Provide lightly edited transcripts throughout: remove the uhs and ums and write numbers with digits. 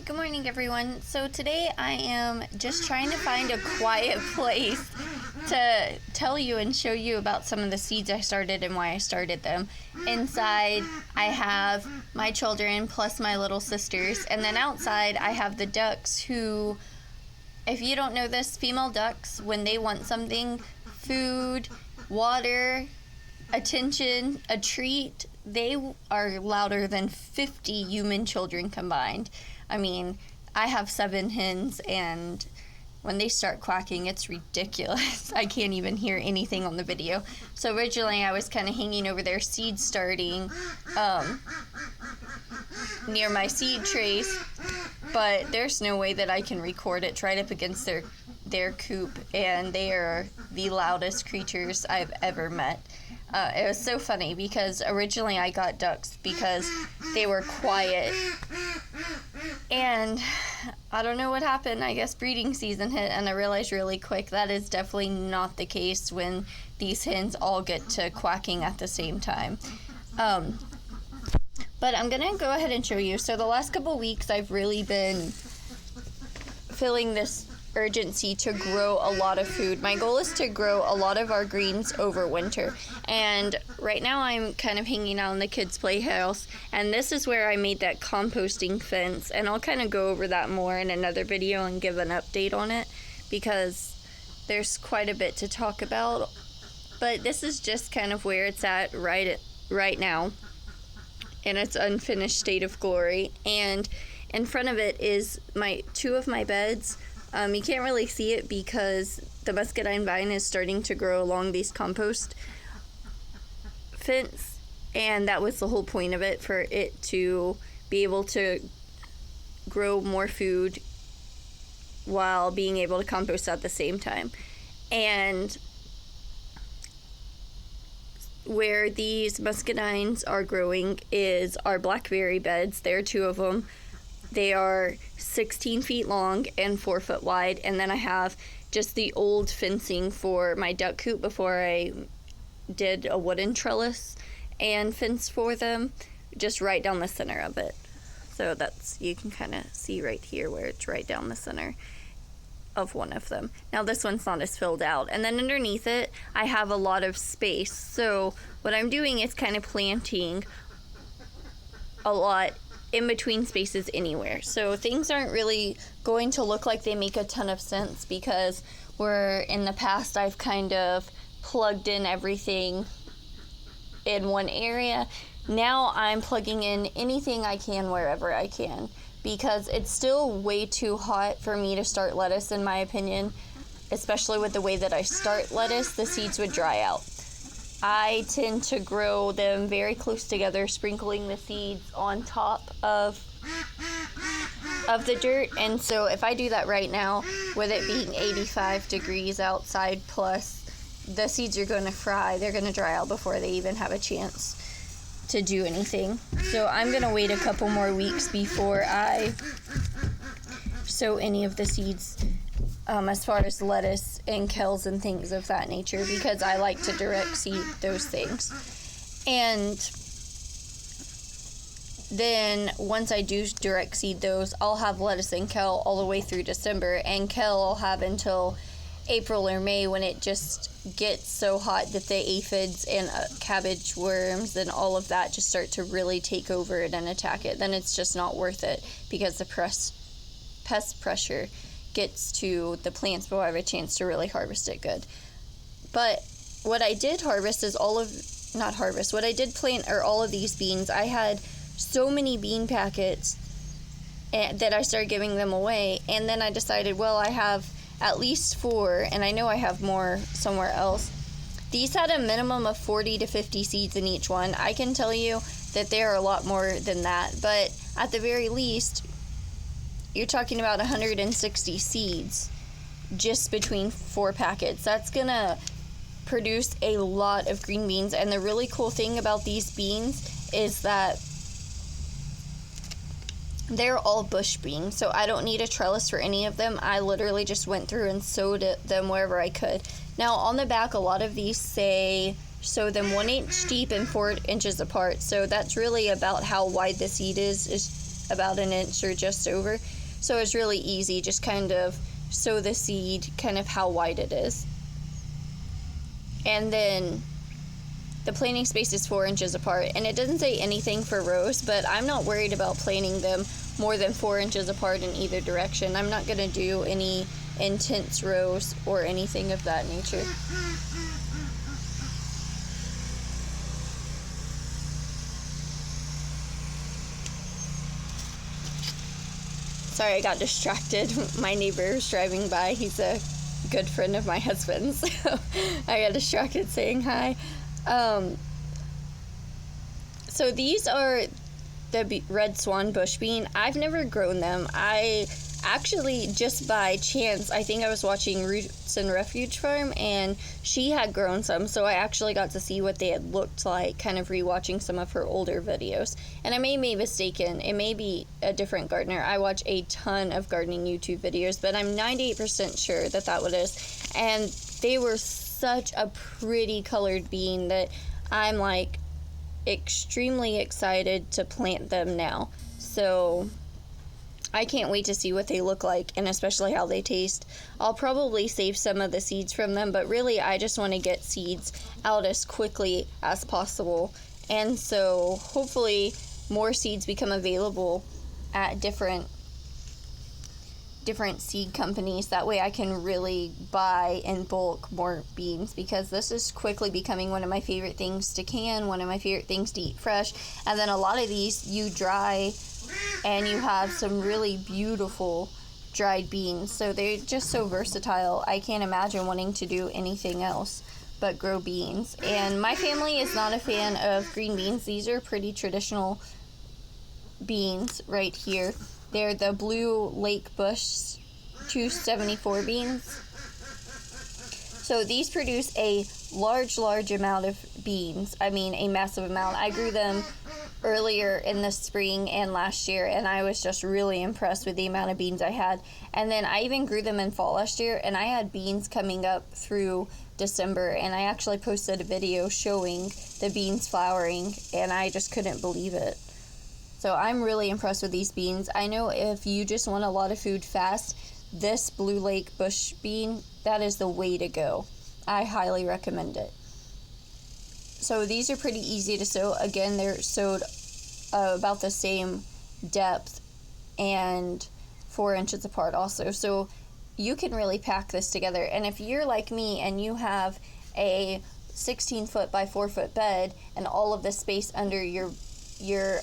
Good morning, everyone. So today I am just trying to find a quiet place to tell you and show you about some of the seeds I started and why I started them. Inside, I have my children plus my little sisters, and then outside I have the ducks who, if you don't know this, female ducks, when they want something, food, water, attention, a treat, they are louder than 50 human children combined. I mean, I have 7 hens, and when they start quacking, it's ridiculous. I can't even hear anything on the video. So originally I was kind of hanging over their seed starting near my seed trays, but there's no way that I can record it right up against their coop, and they are the loudest creatures I've ever met. It was so funny because originally I got ducks because they were quiet, and I don't know what happened. I guess breeding season hit, and I realized really quick that is definitely not the case when these hens all get to quacking at the same time. But I'm gonna go ahead and show you. So the last couple weeks I've really been feeling this urgency to grow a lot of food. My goal is to grow a lot of our greens over winter, and right now I'm kind of hanging out in the kids' playhouse, and this is where I made that composting fence, and I'll kind of go over that more in another video and give an update on it because there's quite a bit to talk about. But this is just kind of where it's at right now in its unfinished state of glory, and in front of it is two of my beds. You can't really see it because the muscadine vine is starting to grow along these compost fence, and that was the whole point of it, for it to be able to grow more food while being able to compost at the same time. And where these muscadines are growing is our blackberry beds. There are 2 of them. They are 16 feet long and 4 foot wide, and then I have just the old fencing for my duck coop before I did a wooden trellis and fence for them, just right down the center of it. So you can kind of see right here where it's right down the center of one of them. Now this one's not as filled out, and then underneath it I have a lot of space. So what I'm doing is kind of planting a lot in between spaces anywhere. So things aren't really going to look like they make a ton of sense because where in the past I've kind of plugged in everything in one area, now I'm plugging in anything I can wherever I can, because it's still way too hot for me to start lettuce, in my opinion. Especially with the way that I start lettuce, the seeds would dry out. I tend to grow them very close together, sprinkling the seeds on top of the dirt. And so if I do that right now, with it being 85 degrees outside plus, the seeds are going to fry. They're going to dry out before they even have a chance to do anything. So I'm going to wait a couple more weeks before I sow any of the seeds, as far as lettuce and kales and things of that nature, because I like to direct seed those things. And then once I do direct seed those, I'll have lettuce and kale all the way through December, and kale I'll have until April or May, when it just gets so hot that the aphids and cabbage worms and all of that just start to really take over it and attack it. Then it's just not worth it because the pest pressure gets to the plants before I have a chance to really harvest it good. But what I did harvest is what I did plant are all of these beans. I had so many bean packets that I started giving them away, and then I decided, well, I have at least 4, and I know I have more somewhere else. These had a minimum of 40 to 50 seeds in each one. I can tell you that there are a lot more than that, but at the very least, you're talking about 160 seeds just between 4 packets. That's gonna produce a lot of green beans. And the really cool thing about these beans is that they're all bush beans, so I don't need a trellis for any of them. I literally just went through and sowed them wherever I could. Now on the back, a lot of these say sow them 1 inch deep and 4 inches apart, so that's really about how wide the seed is about an inch or just over. So it's really easy, just kind of sow the seed kind of how wide it is. And then the planting space is 4 inches apart, and it doesn't say anything for rows, but I'm not worried about planting them more than 4 inches apart in either direction. I'm not going to do any intense rows or anything of that nature. Sorry, I got distracted. My neighbor was driving by. He's a good friend of my husband's, so I got distracted saying hi. So these are the red swan bush bean. I've never grown them. I actually, just by chance, I think I was watching Roots and Refuge Farm, and she had grown some, so I actually got to see what they had looked like, kind of rewatching some of her older videos. And I may be mistaken. It may be a different gardener. I watch a ton of gardening YouTube videos, but I'm 98% sure that that what it is. And they were such a pretty colored bean that I'm like extremely excited to plant them now. So I can't wait to see what they look like, and especially how they taste. I'll probably save some of the seeds from them, but really I just want to get seeds out as quickly as possible. And so hopefully more seeds become available at different seed companies. That way I can really buy in bulk more beans, because this is quickly becoming one of my favorite things to can, one of my favorite things to eat fresh. And then a lot of these you dry, and you have some really beautiful dried beans. So they're just so versatile. I can't imagine wanting to do anything else but grow beans. And my family is not a fan of green beans. These are pretty traditional beans right here. They're the Blue Lake Bush 274 beans. So these produce a large amount of beans. I mean, a massive amount. I grew them earlier in the spring and last year, and I was just really impressed with the amount of beans I had. And then I even grew them in fall last year, and I had beans coming up through December, and I actually posted a video showing the beans flowering, and I just couldn't believe it. So I'm really impressed with these beans. I know if you just want a lot of food fast, this Blue Lake Bush bean, that is the way to go. I highly recommend it. So these are pretty easy to sow. Again, they're sowed about the same depth and 4 inches apart also. So you can really pack this together. And if you're like me and you have a 16-foot by 4-foot bed and all of the space under your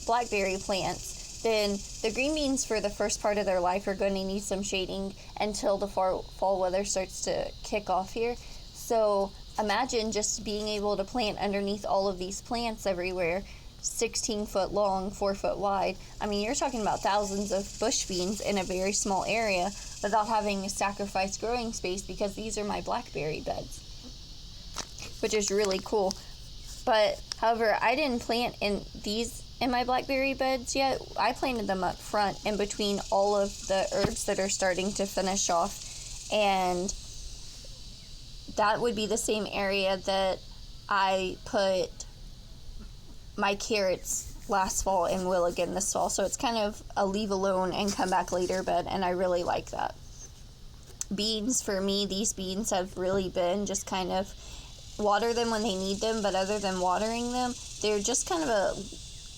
blackberry plants, then the green beans for the first part of their life are going to need some shading until the fall weather starts to kick off here. So imagine just being able to plant underneath all of these plants everywhere, 16 foot long, 4 foot wide. I mean, you're talking about thousands of bush beans in a very small area without having to sacrifice growing space, because these are my blackberry beds, which is really cool. But however, I didn't plant in my blackberry beds yet. I planted them up front in between all of the herbs that are starting to finish off, and that would be the same area that I put my carrots last fall and will again this fall. So it's kind of a leave alone and come back later bed, and I really like that. Beans, for me, these beans have really been just kind of water them when they need them, but other than watering them, they're just kind of a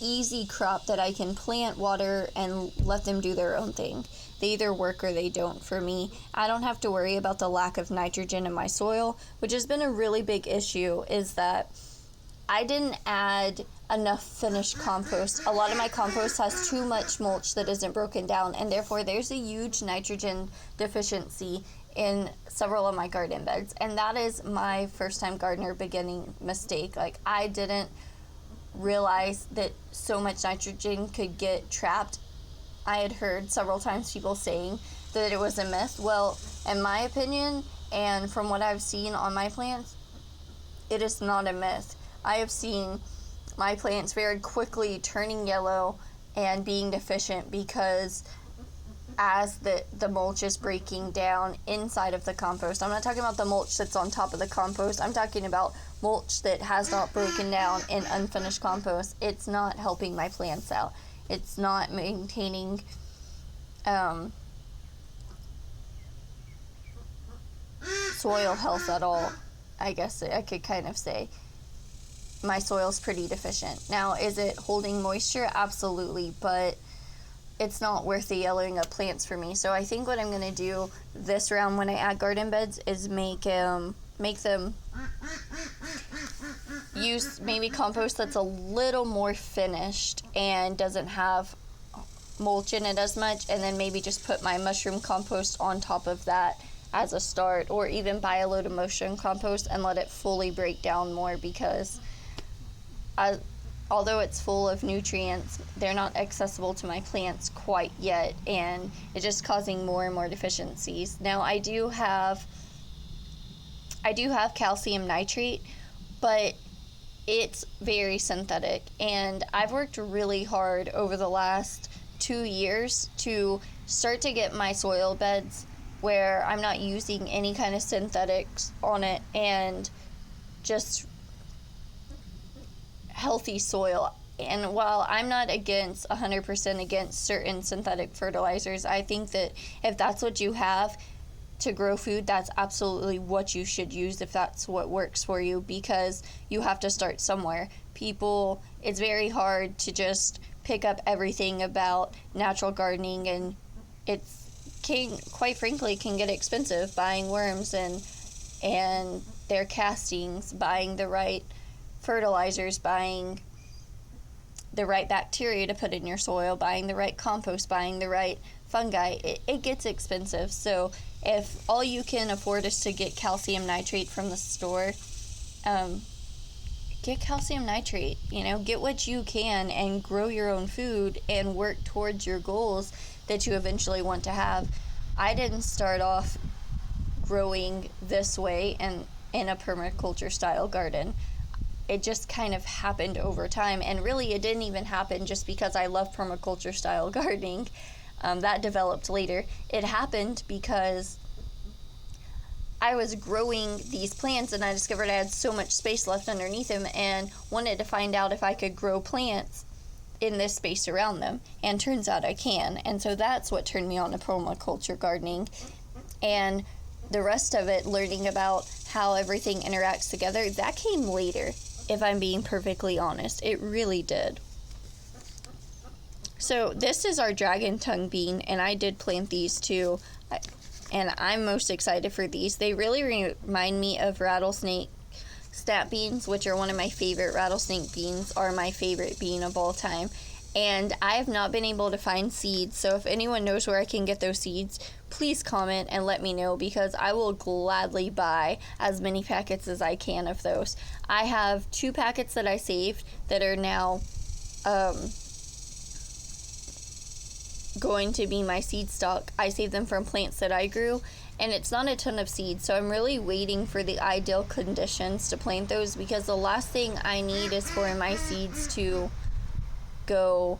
easy crop that I can plant, water, and let them do their own thing. They either work or they don't for me. I don't have to worry about the lack of nitrogen in my soil, which has been a really big issue, is that I didn't add enough finished compost. A lot of my compost has too much mulch that isn't broken down, and therefore there's a huge nitrogen deficiency in several of my garden beds. And that is my first time gardener beginning mistake. Like, I didn't realize that so much nitrogen could get trapped. I had heard several times people saying that it was a myth. Well, in my opinion, and from what I've seen on my plants, it is not a myth. I have seen my plants very quickly turning yellow and being deficient because as the mulch is breaking down inside of the compost. I'm not talking about the mulch that's on top of the compost. I'm talking about mulch that has not broken down in unfinished compost. It's not helping my plants out. It's not maintaining soil health at all. I guess I could kind of say my soil's pretty deficient. Now, is it holding moisture? Absolutely, but it's not worth the yellowing of plants for me. So I think what I'm going to do this round when I add garden beds is make them use maybe compost that's a little more finished and doesn't have mulch in it as much, and then maybe just put my mushroom compost on top of that as a start, or even buy a load of mushroom compost and let it fully break down more, because although it's full of nutrients, they're not accessible to my plants quite yet, and it's just causing more and more deficiencies. Now, I do have calcium nitrate, but it's very synthetic, and I've worked really hard over the last 2 years to start to get my soil beds where I'm not using any kind of synthetics on it, and just healthy soil. And while I'm not 100% against certain synthetic fertilizers, I think that if that's what you have to grow food, that's absolutely what you should use if that's what works for you, because you have to start somewhere. It's very hard to just pick up everything about natural gardening, and quite frankly can get expensive, buying worms and their castings, buying the right fertilizers, buying the right bacteria to put in your soil, buying the right compost, buying the right fungi. It gets expensive. So if all you can afford is to get calcium nitrate from the store, get calcium nitrate. Get what you can and grow your own food and work towards your goals that you eventually want to have. I didn't start off growing this way in a permaculture style garden. It just kind of happened over time, and really it didn't even happen just because I love permaculture style gardening. That developed later. It happened because I was growing these plants and I discovered I had so much space left underneath them, and wanted to find out if I could grow plants in this space around them, and turns out I can. And so that's what turned me on to permaculture gardening, and the rest of it, learning about how everything interacts together, that came later, if I'm being perfectly honest. It really did. So this is our dragon tongue bean, and I did plant these too, and I'm most excited for these. They really remind me of rattlesnake snap beans, which are one of my favorite. Rattlesnake beans are my favorite bean of all time, and I have not been able to find seeds. So if anyone knows where I can get those seeds, please comment and let me know, because I will gladly buy as many packets as I can of those. I have 2 packets that I saved that are now going to be my seed stock. I saved them from plants that I grew, and it's not a ton of seeds, so I'm really waiting for the ideal conditions to plant those, because the last thing I need is for my seeds to go,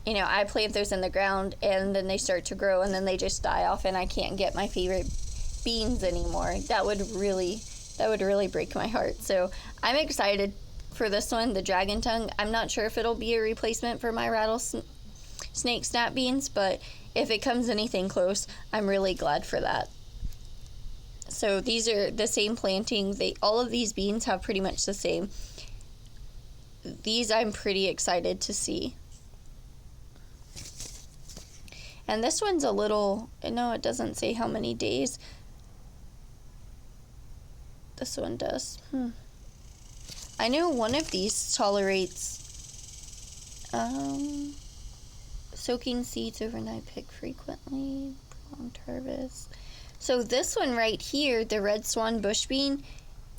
I plant those in the ground and then they start to grow and then they just die off and I can't get my favorite beans anymore. That would really break my heart. So I'm excited for this one, the dragon tongue. I'm not sure if it'll be a replacement for my rattlesnake snap beans, but if it comes anything close, I'm really glad for that. So these are the same planting. All of these beans have pretty much the same. These I'm pretty excited to see. And this one's a little, no, it doesn't say how many days. This one does. I know one of these tolerates soaking seeds overnight, pick frequently, prolonged harvest. So this one right here, the red swan bush bean,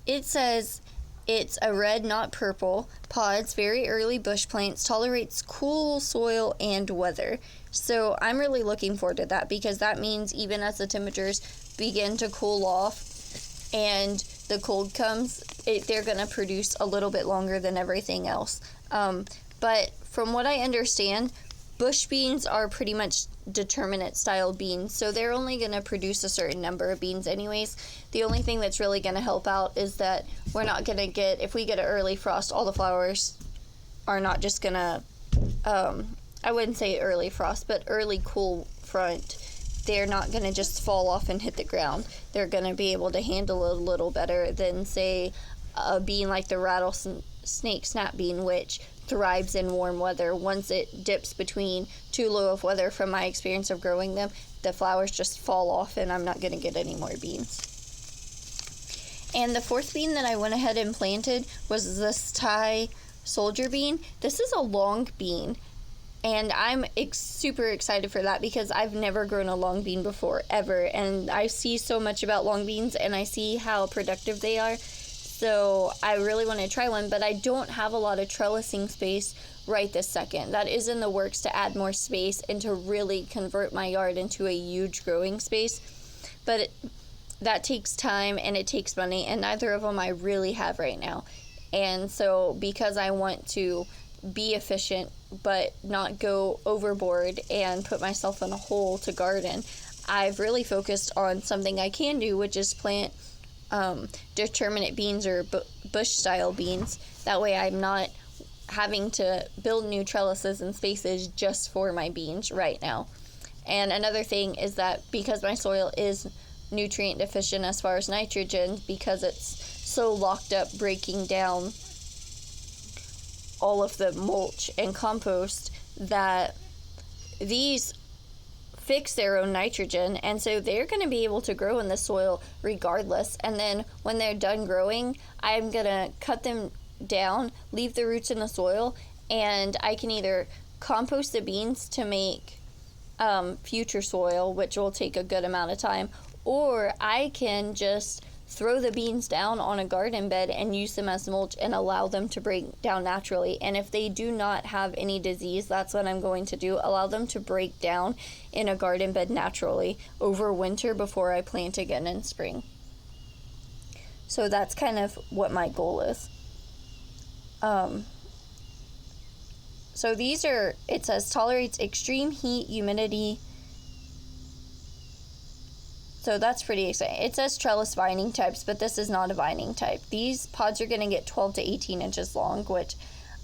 it says it's a red, not purple, pods, very early bush plants, tolerates cool soil and weather. So I'm really looking forward to that, because that means even as the temperatures begin to cool off and the cold comes, they're going to produce a little bit longer than everything else. But from what I understand, bush beans are pretty much determinate style beans, so they're only going to produce a certain number of beans anyways. The only thing that's really going to help out is that we're not going to get, if we get an early frost, all the flowers are not just going to I wouldn't say early frost, but early cool front, they're not going to just fall off and hit the ground. They're going to be able to handle it a little better than, say, a bean like the rattlesnake snap bean, which thrives in warm weather. Once it dips between too low of weather, from my experience of growing them, the flowers just fall off and I'm not going to get any more beans. And the fourth bean that I went ahead and planted was this Thai soldier bean. This is a long bean, and I'm super excited for that because I've never grown a long bean before, ever. And I see so much about long beans and I see how productive they are. So I really want to try one, but I don't have a lot of trellising space right this second. That is in the works, to add more space and to really convert my yard into a huge growing space. But that takes time and it takes money, and neither of them I really have right now. And so because I want to be efficient but not go overboard and put myself in a hole to garden, I've really focused on something I can do, which is plant determinate beans or bush style beans. That way I'm not having to build new trellises and spaces just for my beans right now. And another thing is that because my soil is nutrient deficient as far as nitrogen, because it's so locked up breaking down all of the mulch and compost, that these fix their own nitrogen, and so they're going to be able to grow in the soil regardless. And then when they're done growing, I'm going to cut them down, leave the roots in the soil, and I can either compost the beans to make future soil, which will take a good amount of time, or I can just throw the beans down on a garden bed and use them as mulch and allow them to break down naturally. And if they do not have any disease, that's what I'm going to do. Allow them to break down in a garden bed naturally over winter before I plant again in spring. So that's kind of what my goal is. So these are, it says tolerates extreme heat, humidity. So that's pretty exciting. It says trellis vining types, but this is not a vining type. These pods are going to get 12 to 18 inches long, which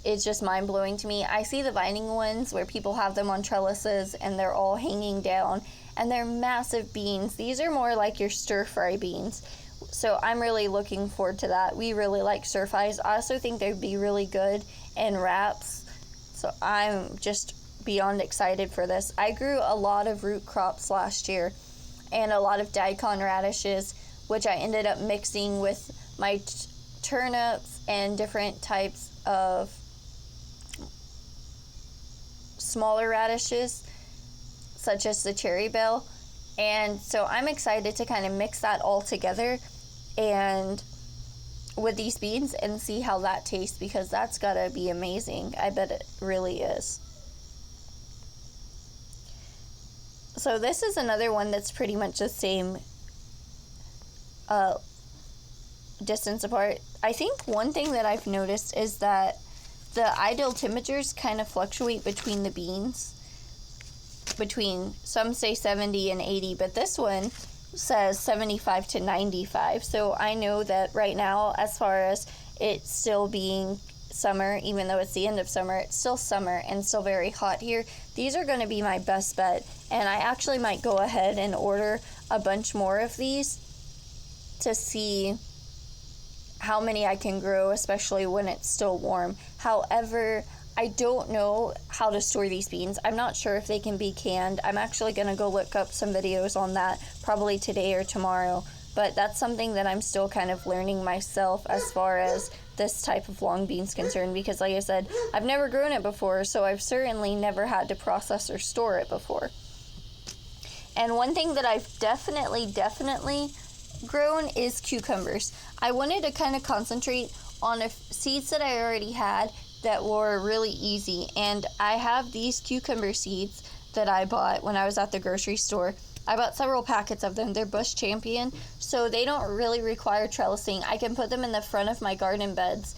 is just mind-blowing to me. I see the vining ones where people have them on trellises and they're all hanging down, and they're massive beans. These are more like your stir-fry beans. So I'm really looking forward to that. We really like stir-fries. I also think they'd be really good in wraps. So I'm just beyond excited for this. I grew a lot of root crops last year and a lot of daikon radishes, which I ended up mixing with my turnips and different types of smaller radishes, such as the cherry bell. And so I'm excited to kind of mix that all together and with these beans and see how that tastes, because that's gotta be amazing. I bet it really is. So this is another one that's pretty much the same distance apart. I think one thing that I've noticed is that the ideal temperatures kind of fluctuate between the beans. Between, some say 70 and 80, but this one says 75 to 95. So I know that right now, as far as it still being summer, even though it's the end of summer, it's still summer and still very hot here. These are going to be my best bet, and I actually might go ahead and order a bunch more of these to see how many I can grow, especially when it's still warm. However, I don't know how to store these beans. I'm not sure if they can be canned. I'm actually going to go look up some videos on that probably today or tomorrow, but that's something that I'm still kind of learning myself as far as this type of long bean's concerned, because like I said, I've never grown it before, so I've certainly never had to process or store it before. And one thing that I've definitely grown is cucumbers. I wanted to kind of concentrate on seeds that I already had that were really easy, and I have these cucumber seeds that I bought when I was at the grocery store. I bought several packets of them. They're Bush Champion, so they don't really require trellising. I can put them in the front of my garden beds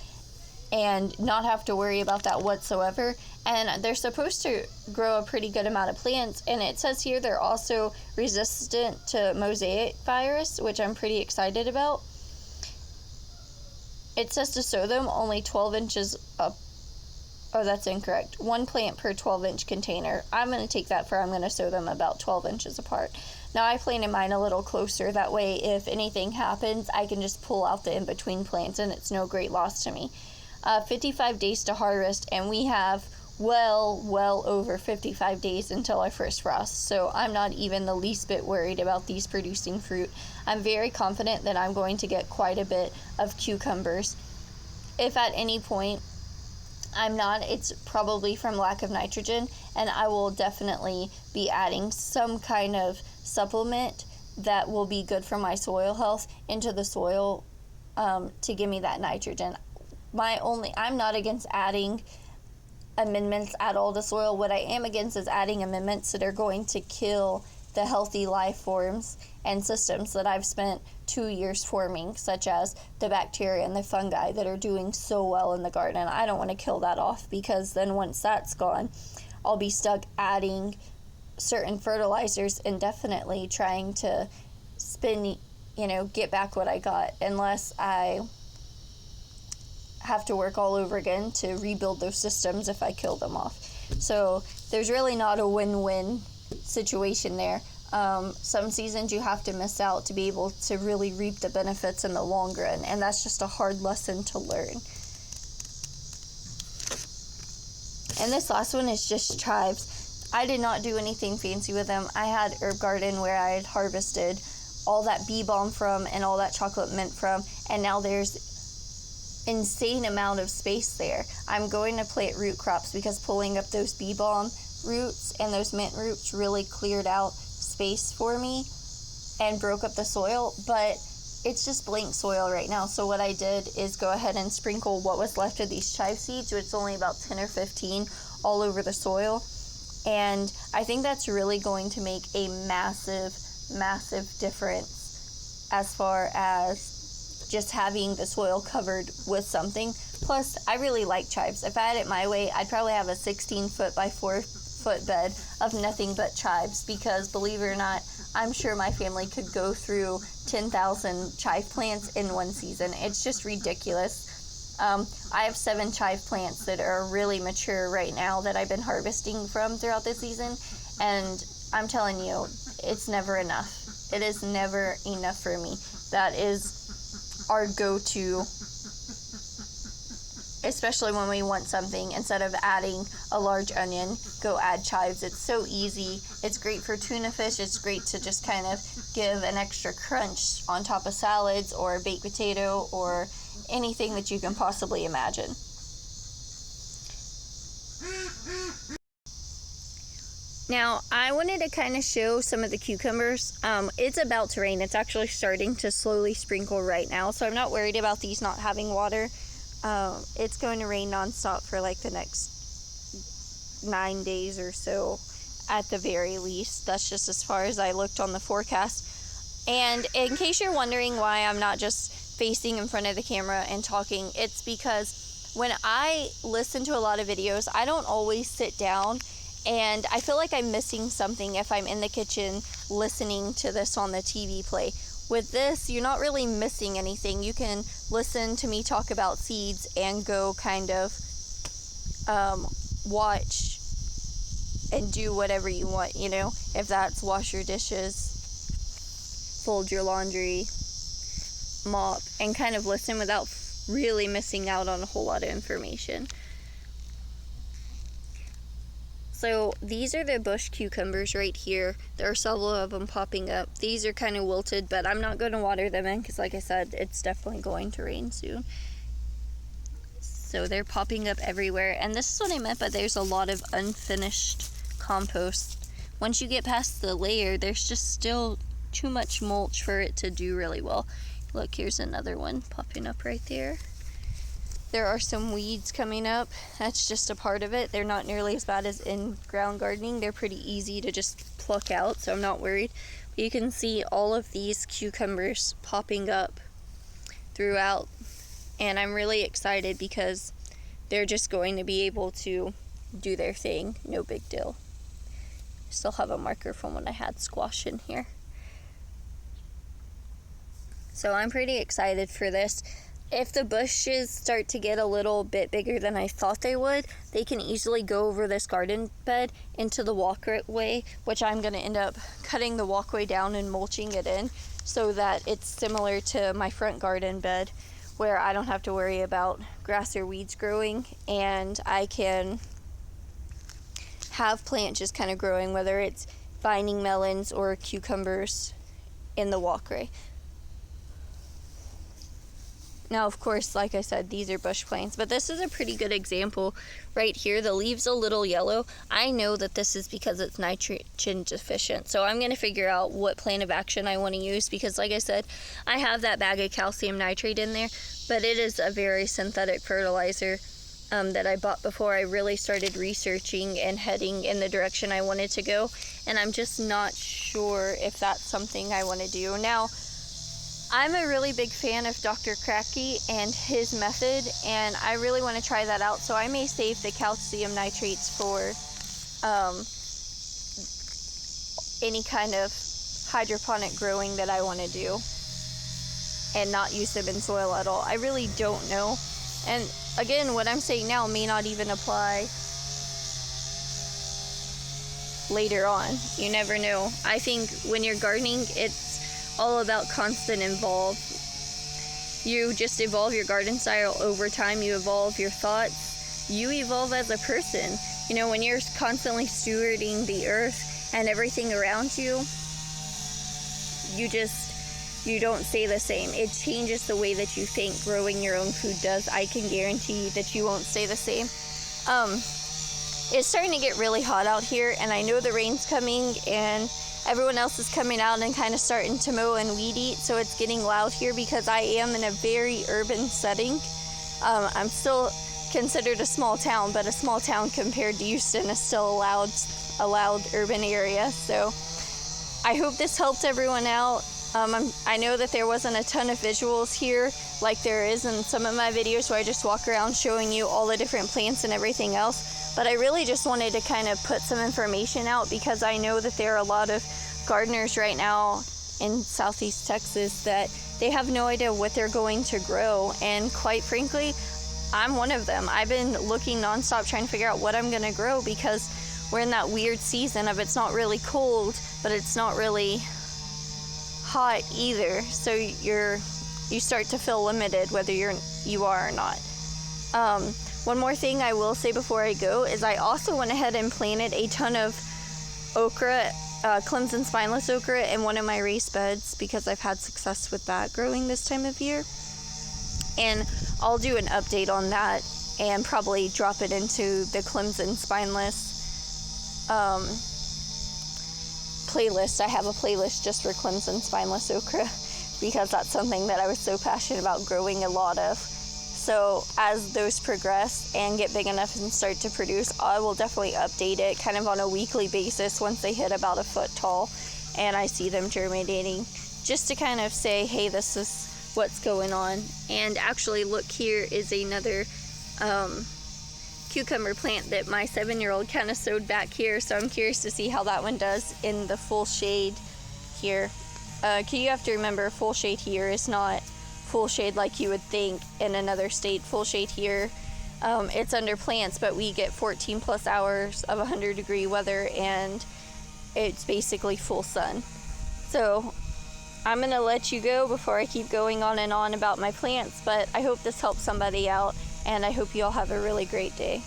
and not have to worry about that whatsoever. And they're supposed to grow a pretty good amount of plants. And it says here they're also resistant to mosaic virus, which I'm pretty excited about. It says to sow them only 12 inches Oh, that's incorrect. 1 plant per 12-inch container. I'm going to take that for I'm going to sow them about 12 inches apart. Now I planted mine a little closer. That way, if anything happens, I can just pull out the in-between plants and it's no great loss to me. 55 days to harvest, and we have well over 55 days until our first frost. So I'm not even the least bit worried about these producing fruit. I'm very confident that I'm going to get quite a bit of cucumbers. If at any point I'm not, it's probably from lack of nitrogen, and I will definitely be adding some kind of supplement that will be good for my soil health into the soil to give me that nitrogen. I'm not against adding amendments at all to soil. What I am against is adding amendments that are going to kill the healthy life forms and systems that I've spent 2 years forming, such as the bacteria and the fungi that are doing so well in the garden. I don't want to kill that off, because then once that's gone, I'll be stuck adding certain fertilizers indefinitely, trying to get back what I got, unless I have to work all over again to rebuild those systems if I kill them off. So there's really not a win-win situation there. Some seasons you have to miss out to be able to really reap the benefits in the long run, and that's just a hard lesson to learn. And this last one is just chives. I did not do anything fancy with them. I had herb garden where I had harvested all that bee balm from and all that chocolate mint from, and now there's insane amount of space there. I'm going to plant root crops, because pulling up those bee balm roots and those mint roots really cleared out space for me and broke up the soil, but it's just blank soil right now. So what I did is go ahead and sprinkle what was left of these chive seeds, which is only about 10 or 15, all over the soil. And I think that's really going to make a massive difference as far as just having the soil covered with something. Plus, I really like chives. If I had it my way, I'd probably have a 16-foot by 4-foot bed of nothing but chives, because believe it or not, I'm sure my family could go through 10,000 chive plants in one season. It's just ridiculous. I have 7 chive plants that are really mature right now that I've been harvesting from throughout the season, and I'm telling you, it's never enough. It is never enough for me. That is our go-to, especially when we want something. Instead of adding a large onion, go add chives. It's so easy. It's great for tuna fish. It's great to just kind of give an extra crunch on top of salads or baked potato or anything that you can possibly imagine. Now, I wanted to kind of show some of the cucumbers. It's about to rain. It's actually starting to slowly sprinkle right now, so I'm not worried about these not having water. It's going to rain nonstop for like the next 9 days or so at the very least. That's just as far as I looked on the forecast. And in case you're wondering why I'm not just facing in front of the camera and talking, it's because when I listen to a lot of videos, I don't always sit down, and I feel like I'm missing something if I'm in the kitchen listening to this on the TV play. With this, you're not really missing anything. You can listen to me talk about seeds and go kind of watch and do whatever you want, if that's wash your dishes, fold your laundry, mop, and kind of listen without really missing out on a whole lot of information. So these are the bush cucumbers right here. There are several of them popping up. These are kind of wilted, but I'm not going to water them in because, like I said, it's definitely going to rain soon. So they're popping up everywhere. And this is what I meant by there's a lot of unfinished compost. Once you get past the layer, there's just still too much mulch for it to do really well. Look, here's another one popping up right there. There are some weeds coming up. That's just a part of it. They're not nearly as bad as in-ground gardening. They're pretty easy to just pluck out, so I'm not worried. But you can see all of these cucumbers popping up throughout, and I'm really excited because they're just going to be able to do their thing. No big deal. Still have a marker from when I had squash in here. So I'm pretty excited for this. if the bushes start to get a little bit bigger than I thought they would, they can easily go over this garden bed into the walkway, which I'm going to end up cutting the walkway down and mulching it in so that it's similar to my front garden bed, where I don't have to worry about grass or weeds growing, and I can have plants just kind of growing, whether it's vining melons or cucumbers in the walkway. Now, of course, like I said, these are bush plants, but this is a pretty good example right here. The leaves a little yellow. I know that this is because it's nitrogen deficient. So I'm going to figure out what plan of action I want to use because, like I said, I have that bag of calcium nitrate in there, but it is a very synthetic fertilizer that I bought before I really started researching and heading in the direction I wanted to go. And I'm just not sure if that's something I want to do. Now, I'm a really big fan of Dr. Cracky and his method, and I really want to try that out. So I may save the calcium nitrates for any kind of hydroponic growing that I want to do and not use them in soil at all. I really don't know. And again, what I'm saying now may not even apply later on. You never know. I think when you're gardening, it's all about constant evolve. You just evolve your garden style over time. You evolve your thoughts. You evolve as a person. You know, when you're constantly stewarding the earth and everything around you, you don't stay the same. It changes the way that you think. Growing your own food does. I can guarantee that you won't stay the same. It's starting to get really hot out here, and I know the rain's coming, and everyone else is coming out and kind of starting to mow and weed eat, so it's getting loud here because I am in a very urban setting. I'm still considered a small town, but a small town compared to Houston is still a loud urban area. So I hope this helped everyone out. I know that there wasn't a ton of visuals here like there is in some of my videos where I just walk around showing you all the different plants and everything else, but I really just wanted to kind of put some information out because I know that there are a lot of gardeners right now in Southeast Texas that they have no idea what they're going to grow, and quite frankly, I'm one of them. I've been looking nonstop trying to figure out what I'm going to grow because we're in that weird season of it's not really cold, but it's not really hot either, so you start to feel limited whether you are or not. One more thing I will say before I go is I also went ahead and planted a ton of okra, Clemson spineless okra, in one of my raised beds because I've had success with that growing this time of year, and I'll do an update on that and probably drop it into the Clemson spineless playlist. I have a playlist just for Clemson spineless okra because that's something that I was so passionate about growing a lot of. So as those progress and get big enough and start to produce, I will definitely update it kind of on a weekly basis once they hit about a foot tall and I see them germinating, just to kind of say, hey, this is what's going on. And actually, look, here is another cucumber plant that my 7-year-old kind of sowed back here, so I'm curious to see how that one does in the full shade here. You have to remember, full shade here is not full shade like you would think in another state. Full shade here, it's under plants, but we get 14 plus hours of 100-degree weather, and it's basically full sun. So I'm gonna let you go before I keep going on and on about my plants, but I hope this helps somebody out, and I hope you all have a really great day.